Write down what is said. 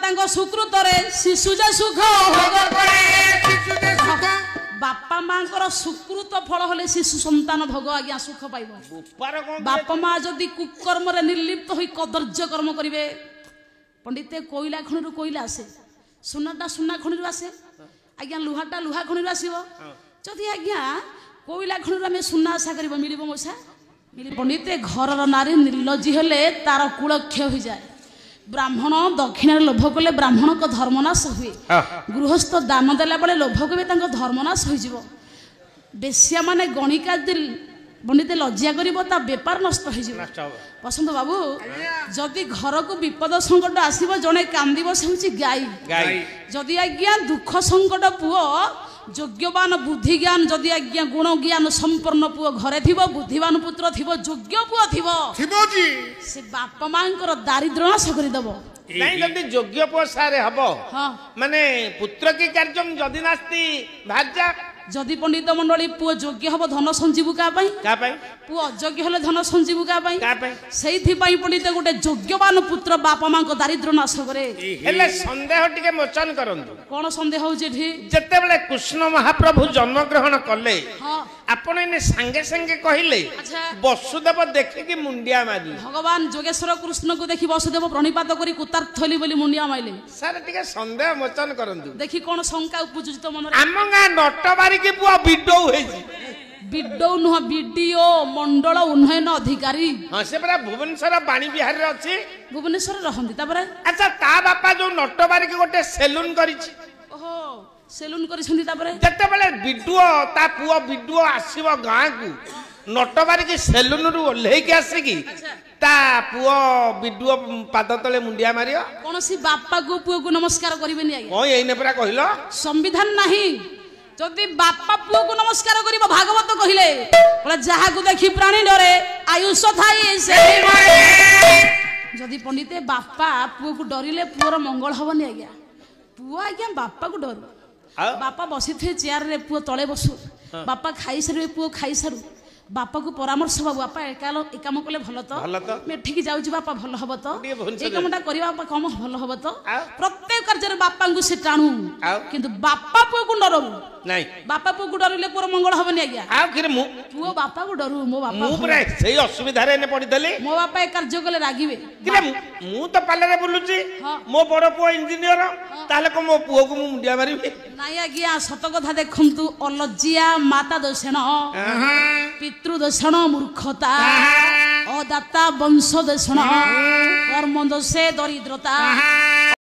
मातांग सुकृतरे शिशु जे सुख बापा माँ सुकृत फल हेले शिशु संतान भोग आज्ञा सुख पाइब बापा माँ जदि कुकर्म निर्लिप्त हो कदर्य कर्म करेंगे पंडित कोईला खणी कोईला आसे सुनाटा सुना खणी आसे आज्ञा लुहाटा लुहा खणी आसो जदि आज्ञा कोईला खणी आम सुना आशा कर मिल मौसा पंडित घर नारी निर्लज्जी हेले तार कूल क्षय हो जाए ब्राह्मण दक्षिण लोभ कले ब्राह्मण को धर्मनाश हुए गृहस्थ दान देला बेले लोभ कले धर्मनाश हो बेसिया माने गणिका पंडित लज्जा कर बेपार नष्ट हो बसंत बाबू जदि घर को विपद संकट आसब जड़े कांदीब से गाई जदि आज्ञा दुख संकट पुओ योग्यवान बुद्धि ज्ञान जदि आज्ञा गुण ज्ञान संपन्न पुओ घरे थिबो बुद्धिवान पुत्र थिबो योग्य पुओ थिबो से बापा मांकर दारिद्र्य नाश कर दबो नहीं जदि योग्य पुओ सारे हबो माने पुत्र के कार्यम जदि नास्ति भाज्या जदि पंडित मंडली पुओ योग्य हम धन संजीव क्या पुओ अयोग्य हेले धन संजीव क्या से पंडित गोटे योग्यवान पुत्र बापा माँ दारिद्र्य नाश करे सन्देह टिके मोचन करंतु कौन सन्देह होजे जते बेले कृष्ण महाप्रभु जन्म ग्रहण कले आपण इने संगे संगे कहिले वसुदेव देखि मुंडिया मारी भगवान जोगेश्वर कृष्ण को देखि वसुदेव प्रणिपात करी कुतार्थली बोली मुंडिया माइले सर टिके सन्देह मोचन करंतु देखि कोन शंका उपजुजित मन आम गा नटबारी के पुआ बिडो होइछि बिडो नुह बीडीओ मंडल उन्नयन अधिकारी हां से बड़ा भुवनेश्वर बाणी बिहार रे अछि भुवनेश्वर रहंदी तापर अच्छा ता बापा जो नटबारी के गोटे सेलून करिछि ओहो सेलून करिसंदी तापर जते बेले बिडुओ ता पुआ बिडुओ आसीबो गां को नटबारी के सेलून रु ओल्हे के आसे की ता पुओ बिडुओ पाद तले मुंडिया मारियो कोनसी बापा को पुओ को नमस्कार करिबेनी आगे ओ एइने परा कहिलो संविधान नाही जदि बापा पुओ को नमस्कार करिबो भागवत कहिले बोला जहा को देखि प्राणी डरे आयुष थाई से जदि पंडित बापा पुओ को डरिले पुओर मंगल हबनी आज्ञा पुओ आज्ञा बापा को डर बापा बसी थे चेयर रे पुओ तले बसु बापा खाई सारे पुओ खाई सारू बापा को परामर्श बाबू बापा ए काम कले भल तो ठीक जाऊँ बापा भल हम तो ये कामटा करवा कम भल हम तो प्रत्येक कार्य बापा को से टाणु किंतु बापा पुओ को डरू नहीं बापा पुओ को डरिले पुओ मंगल हबनी आज्ञा पुओ बापा को डरू मो बापा से असुविधा रे पड़ी देली मो बापा ए कार्य कले रागिबे मु तो पाले बुलुची मो बड़ पुओ इंजीनियर ताले को मो पुओ को मुंडिया मारिबे नाई आज्ञा सत कथा देखंतु अलज्जिया माता दोषण पितृदूषण मूर्खता अदाता वंश दूषण कर्म दोषे दरिद्रता